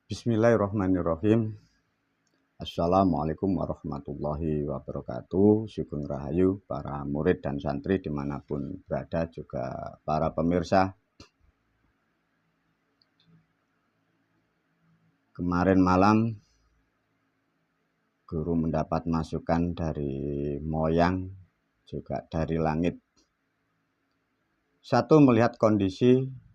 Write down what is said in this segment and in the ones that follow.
Bismillahirrahmanirrahim. Assalamualaikum warahmatullahi wabarakatuh. Sugeng Rahayu para murid dan santri dimanapun berada, juga para pemirsa. Kemarin malam guru mendapat masukan dari moyang, juga dari langit. Satu, melihat kondisi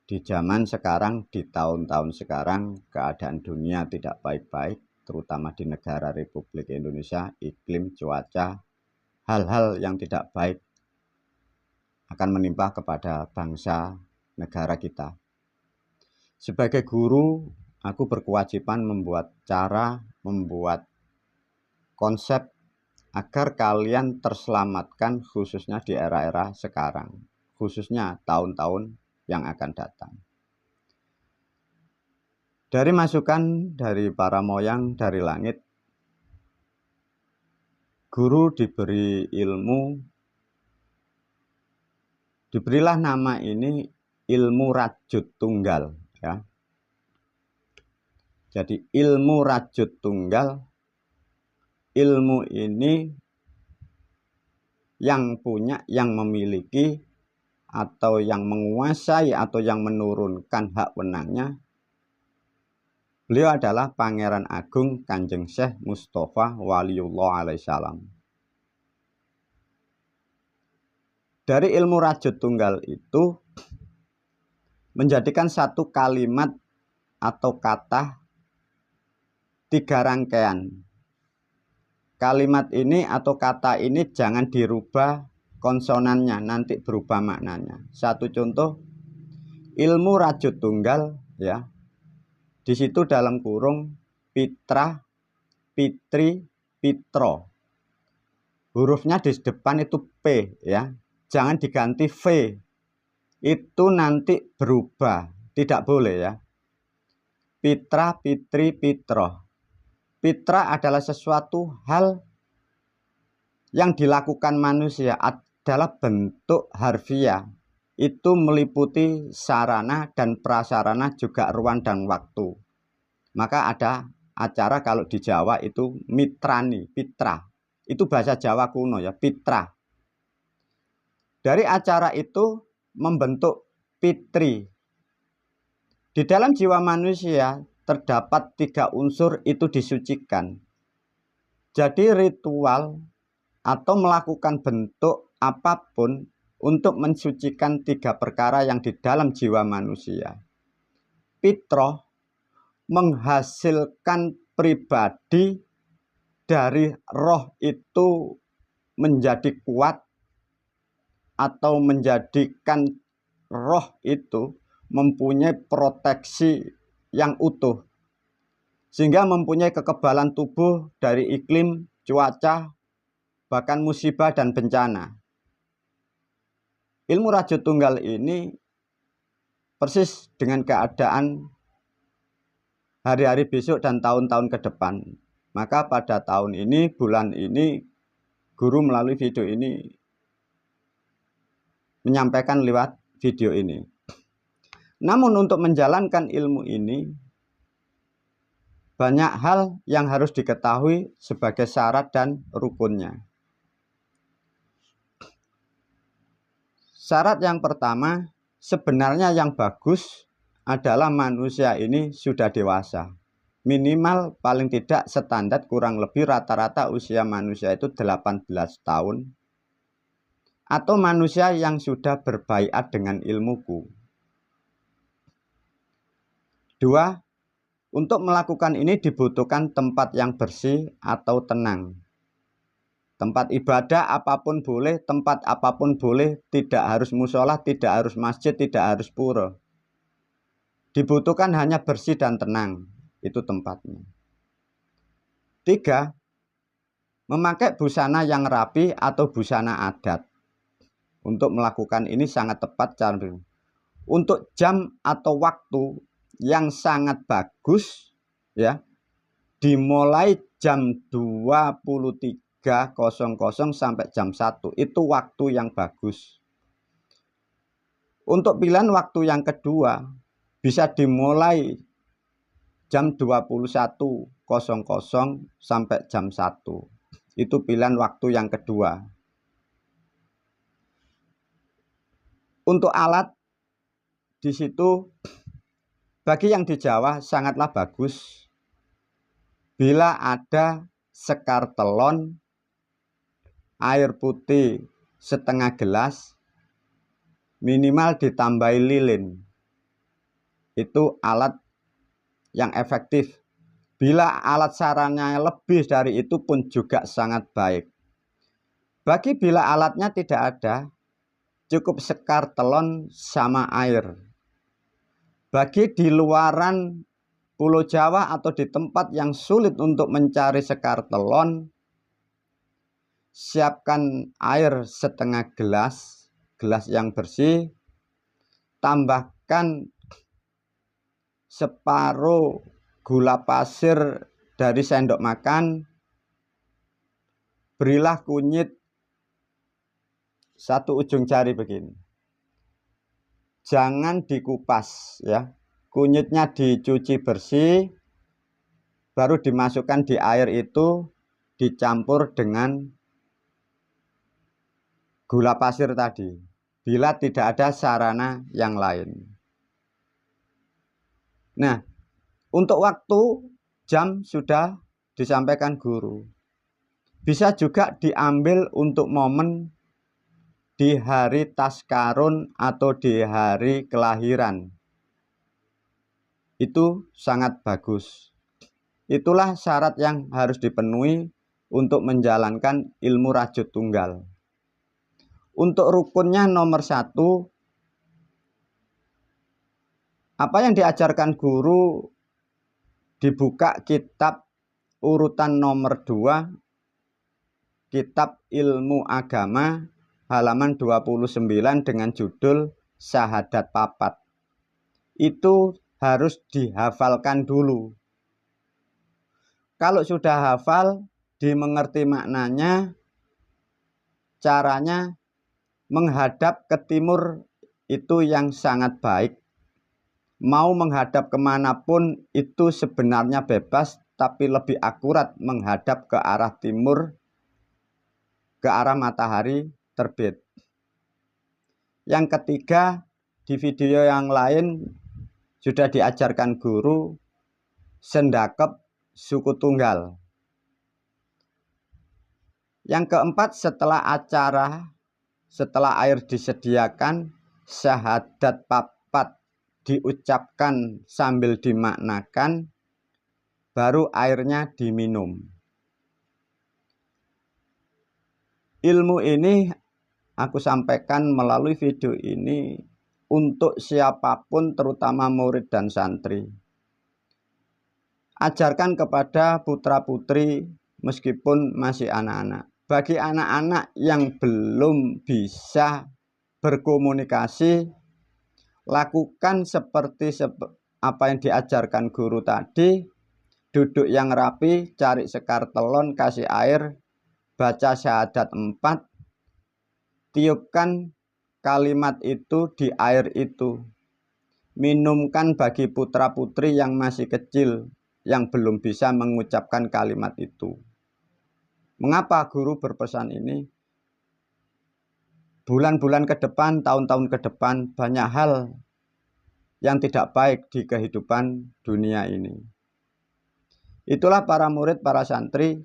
di zaman sekarang, di tahun-tahun sekarang, keadaan dunia tidak baik-baik, terutama di negara Republik Indonesia, iklim, cuaca, hal-hal yang tidak baik akan menimpa kepada bangsa negara kita. Sebagai guru, aku berkewajiban membuat konsep agar kalian terselamatkan, khususnya di era-era sekarang, khususnya tahun-tahun yang akan datang. Dari masukan dari para moyang dari langit, guru diberi ilmu, diberilah nama ini ilmu rajut tunggal, ya. Jadi ilmu rajut tunggal, ilmu ini yang punya, yang memiliki, atau yang menguasai, atau yang menurunkan hak wenangnya, beliau adalah Pangeran Agung Kanjeng Syekh Mustafa Waliullah alaihissalam. Dari ilmu rajut tunggal itu menjadikan satu kalimat atau kata 3 rangkaian. Kalimat ini atau kata ini jangan dirubah konsonannya, nanti berubah maknanya. Satu contoh, ilmu rajut tunggal, ya. Di situ dalam kurung pitra, pitri, pitro. Hurufnya di depan itu P, ya. Jangan diganti V. Itu nanti berubah, tidak boleh, ya. Pitra, pitri, pitro. Pitra adalah sesuatu hal yang dilakukan manusia, adalah bentuk harfiah. Itu meliputi sarana dan prasarana, juga ruang dan waktu. Maka ada acara kalau di Jawa itu mitrani, pitra. Itu bahasa Jawa kuno, ya, pitra. Dari acara itu membentuk pitri. Di dalam jiwa manusia terdapat 3 unsur itu disucikan. Jadi ritual atau melakukan bentuk apapun untuk mensucikan 3 perkara yang di dalam jiwa manusia. Fitrah menghasilkan pribadi dari roh itu menjadi kuat, atau menjadikan roh itu mempunyai proteksi yang utuh, sehingga mempunyai kekebalan tubuh dari iklim, cuaca, bahkan musibah dan bencana. Ilmu rajut tunggal ini persis dengan keadaan hari-hari besok dan tahun-tahun ke depan. Maka pada tahun ini, bulan ini, guru melalui video ini menyampaikan lewat video ini. Namun untuk menjalankan ilmu ini, banyak hal yang harus diketahui sebagai syarat dan rukunnya. Syarat yang pertama, sebenarnya yang bagus adalah manusia ini sudah dewasa. Minimal paling tidak standar kurang lebih rata-rata usia manusia itu 18 tahun. Atau manusia yang sudah berbaiat dengan ilmuku. 2, untuk melakukan ini dibutuhkan tempat yang bersih atau tenang. Tempat ibadah apapun boleh, tempat apapun boleh, tidak harus musola, tidak harus masjid, tidak harus pura. Dibutuhkan hanya bersih dan tenang, itu tempatnya. 3, memakai busana yang rapi atau busana adat. Untuk melakukan ini sangat tepat cara. Untuk jam atau waktu yang sangat bagus, ya, dimulai jam 23.00 sampai jam 1, itu waktu yang bagus. Untuk pilihan waktu yang kedua bisa dimulai jam 21.00 sampai jam 1. Itu pilihan waktu yang kedua. Untuk alat di situ bagi yang di Jawa sangatlah bagus bila ada sekar telon, air putih setengah gelas, minimal ditambahi lilin. Itu alat yang efektif. Bila alat sarannya lebih dari itu pun juga sangat baik. Bagi bila alatnya tidak ada, cukup sekar telon sama air. Bagi di luaran Pulau Jawa atau di tempat yang sulit untuk mencari sekar telon, siapkan air setengah gelas, gelas yang bersih, tambahkan separuh gula pasir dari sendok makan, berilah kunyit satu ujung jari begini. Jangan dikupas ya. Kunyitnya dicuci bersih, baru dimasukkan di air itu, dicampur dengan gula pasir tadi. Bila tidak ada sarana yang lain. Nah, untuk waktu jam sudah disampaikan guru. Bisa juga diambil untuk momen di hari Taskarun atau di hari kelahiran. Itu sangat bagus. Itulah syarat yang harus dipenuhi untuk menjalankan ilmu rajut tunggal. Untuk rukunnya nomor 1, apa yang diajarkan guru, dibuka kitab urutan nomor 2, kitab ilmu agama, halaman 29 dengan judul Syahadat Papat. Itu harus dihafalkan dulu. Kalau sudah hafal, dimengerti maknanya, caranya menghadap ke timur itu yang sangat baik. Mau menghadap kemanapun itu sebenarnya bebas, tapi lebih akurat menghadap ke arah timur, ke arah matahari terbit. Yang ketiga, di video yang lain sudah diajarkan guru sendakep suku tunggal. Yang keempat, setelah acara, setelah air disediakan, syahadat papat diucapkan sambil dimaknakan, baru airnya diminum. Ilmu ini aku sampaikan melalui video ini untuk siapapun, terutama murid dan santri. Ajarkan kepada putra-putri meskipun masih anak-anak. Bagi anak-anak yang belum bisa berkomunikasi, lakukan seperti apa yang diajarkan guru tadi. Duduk yang rapi, cari sekar telon, kasih air, baca syahadat 4, tiupkan kalimat itu di air itu. Minumkan bagi putra-putri yang masih kecil, yang belum bisa mengucapkan kalimat itu. Mengapa guru berpesan ini? Bulan-bulan ke depan, tahun-tahun ke depan, banyak hal yang tidak baik di kehidupan dunia ini. Itulah para murid, para santri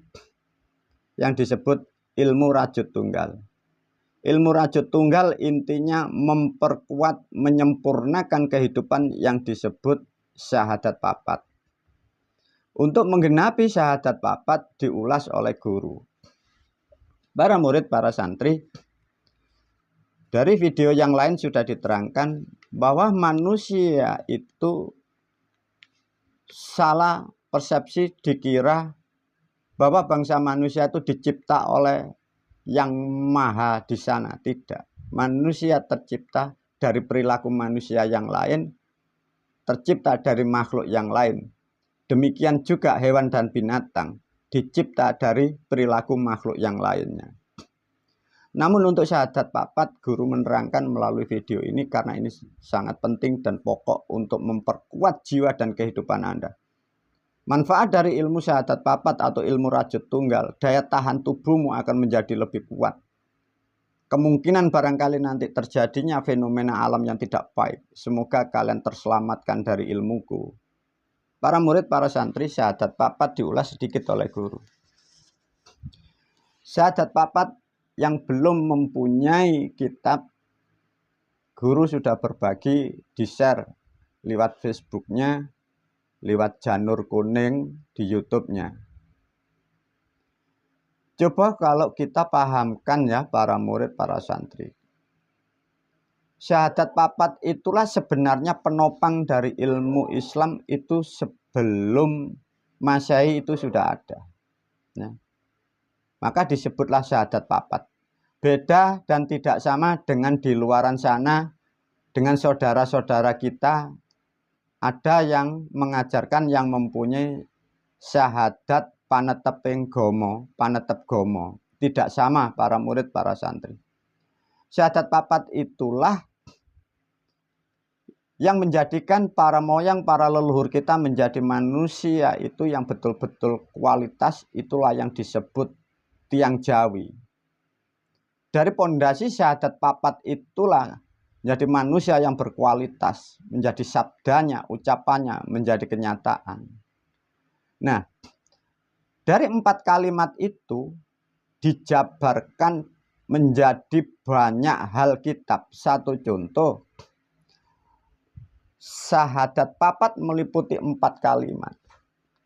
yang disebut ilmu rajut tunggal. Ilmu rajut tunggal intinya memperkuat, menyempurnakan kehidupan yang disebut syahadat papat. Untuk menggenapi syahadat papat diulas oleh guru. Para murid, para santri, dari video yang lain sudah diterangkan bahwa manusia itu salah persepsi, dikira bahwa bangsa manusia itu dicipta oleh yang maha di sana. Tidak. Manusia tercipta dari perilaku manusia yang lain, tercipta dari makhluk yang lain. Demikian juga hewan dan binatang dicipta dari perilaku makhluk yang lainnya. Namun untuk syahadat papat, guru menerangkan melalui video ini karena ini sangat penting dan pokok untuk memperkuat jiwa dan kehidupan Anda. Manfaat dari ilmu syahadat papat atau ilmu rajut tunggal, daya tahan tubuhmu akan menjadi lebih kuat. Kemungkinan barangkali nanti terjadinya fenomena alam yang tidak baik. Semoga kalian terselamatkan dari ilmuku. Para murid, para santri, syahadat papat diulas sedikit oleh guru. Syahadat papat yang belum mempunyai kitab, guru sudah berbagi, di-share lewat Facebooknya, lewat Janur Kuning di YouTube-nya. Coba kalau kita pahamkan ya para murid, para santri. Syahadat papat itulah sebenarnya penopang dari ilmu Islam itu sebelum Masehi itu sudah ada. Ya. Maka disebutlah syahadat papat. Beda dan tidak sama dengan di luaran sana, dengan saudara-saudara kita, ada yang mengajarkan yang mempunyai syahadat paneteping gomo, panetep gomo. Tidak sama para murid, para santri. Syahadat papat itulah yang menjadikan para moyang, para leluhur kita menjadi manusia itu yang betul-betul kualitas, itulah yang disebut tiang Jawi. Dari pondasi syahadat papat itulah menjadi manusia yang berkualitas, menjadi sabdanya, ucapannya, menjadi kenyataan. Nah, dari 4 kalimat itu dijabarkan menjadi banyak hal kitab. Satu contoh, syahadat papat meliputi 4 kalimat.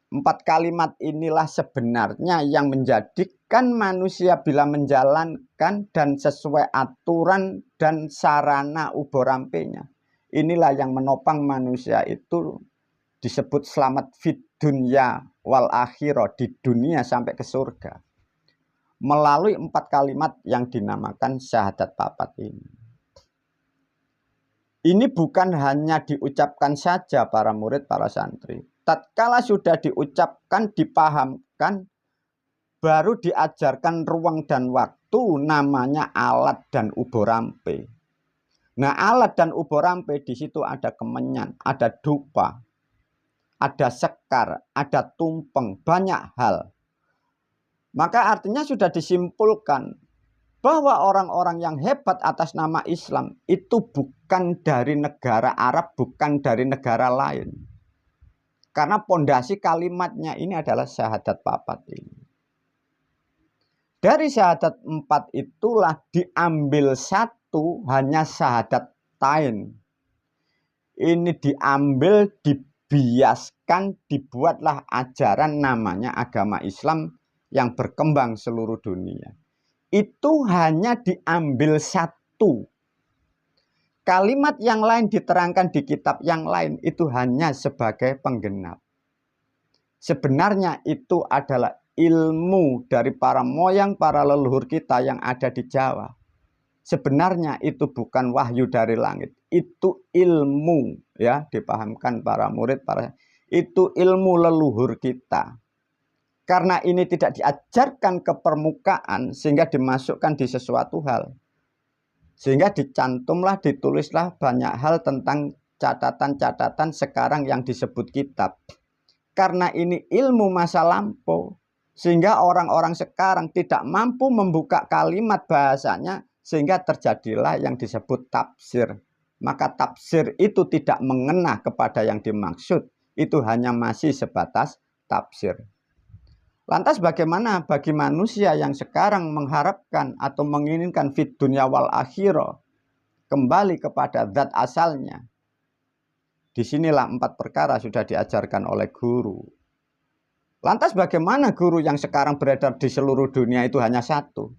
4 kalimat inilah sebenarnya yang menjadikan manusia bila menjalankan dan sesuai aturan dan sarana uborampenya. Inilah yang menopang manusia itu disebut selamat fid dunya wal akhirah, di dunia sampai ke surga. Melalui 4 kalimat yang dinamakan syahadat papat ini. Ini bukan hanya diucapkan saja para murid, para santri. Tatkala sudah diucapkan, dipahamkan, baru diajarkan ruang dan waktu, namanya alat dan uborampe. Nah, alat dan uborampe di situ ada kemenyan, ada dupa, ada sekar, ada tumpeng, banyak hal. Maka artinya sudah disimpulkan bahwa orang-orang yang hebat atas nama Islam itu bukan dari negara Arab, bukan dari negara lain. Karena pondasi kalimatnya ini adalah syahadat papat ini. Dari syahadat 4 itulah diambil satu, hanya syahadat tain. Ini diambil, dibiaskan, dibuatlah ajaran namanya agama Islam yang berkembang seluruh dunia. Itu hanya diambil satu. Kalimat yang lain diterangkan di kitab yang lain itu hanya sebagai penggenap. Sebenarnya itu adalah ilmu dari para moyang, para leluhur kita yang ada di Jawa. Sebenarnya itu bukan wahyu dari langit. Itu ilmu, ya, dipahamkan para murid, itu ilmu leluhur kita. Karena ini tidak diajarkan ke permukaan sehingga dimasukkan di sesuatu hal. Sehingga dicantumlah, ditulislah banyak hal tentang catatan-catatan sekarang yang disebut kitab. Karena ini ilmu masa lampau, sehingga orang-orang sekarang tidak mampu membuka kalimat bahasanya, sehingga terjadilah yang disebut tafsir. Maka tafsir itu tidak mengena kepada yang dimaksud, itu hanya masih sebatas tafsir. Lantas bagaimana bagi manusia yang sekarang mengharapkan atau menginginkan fid dunya wal akhirah, kembali kepada zat asalnya? Disinilah 4 perkara sudah diajarkan oleh guru. Lantas bagaimana guru yang sekarang beredar di seluruh dunia itu hanya satu?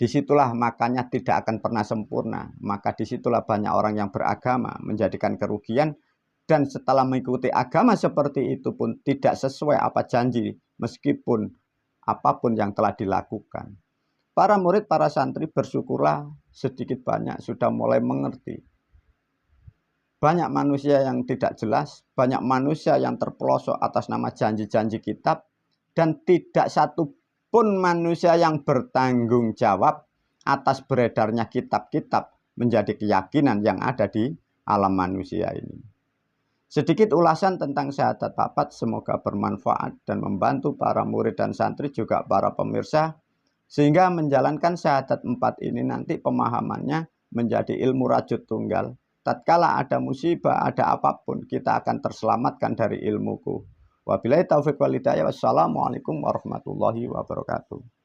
Disitulah makanya tidak akan pernah sempurna. Maka disitulah banyak orang yang beragama menjadikan kerugian. Dan setelah mengikuti agama seperti itu pun tidak sesuai apa janji, meskipun apapun yang telah dilakukan. Para murid, para santri bersyukurlah sedikit banyak sudah mulai mengerti. Banyak manusia yang tidak jelas, banyak manusia yang terpelosok atas nama janji-janji kitab, dan tidak satu pun manusia yang bertanggung jawab atas beredarnya kitab-kitab menjadi keyakinan yang ada di alam manusia ini. Sedikit ulasan tentang syahadat 4, semoga bermanfaat dan membantu para murid dan santri juga para pemirsa, sehingga menjalankan syahadat 4 ini nanti pemahamannya menjadi ilmu rajut tunggal. Tatkala ada musibah, ada apapun, kita akan terselamatkan dari ilmuku. Wabillahi taufiq wal hidayah. Wassalamualaikum warahmatullahi wabarakatuh.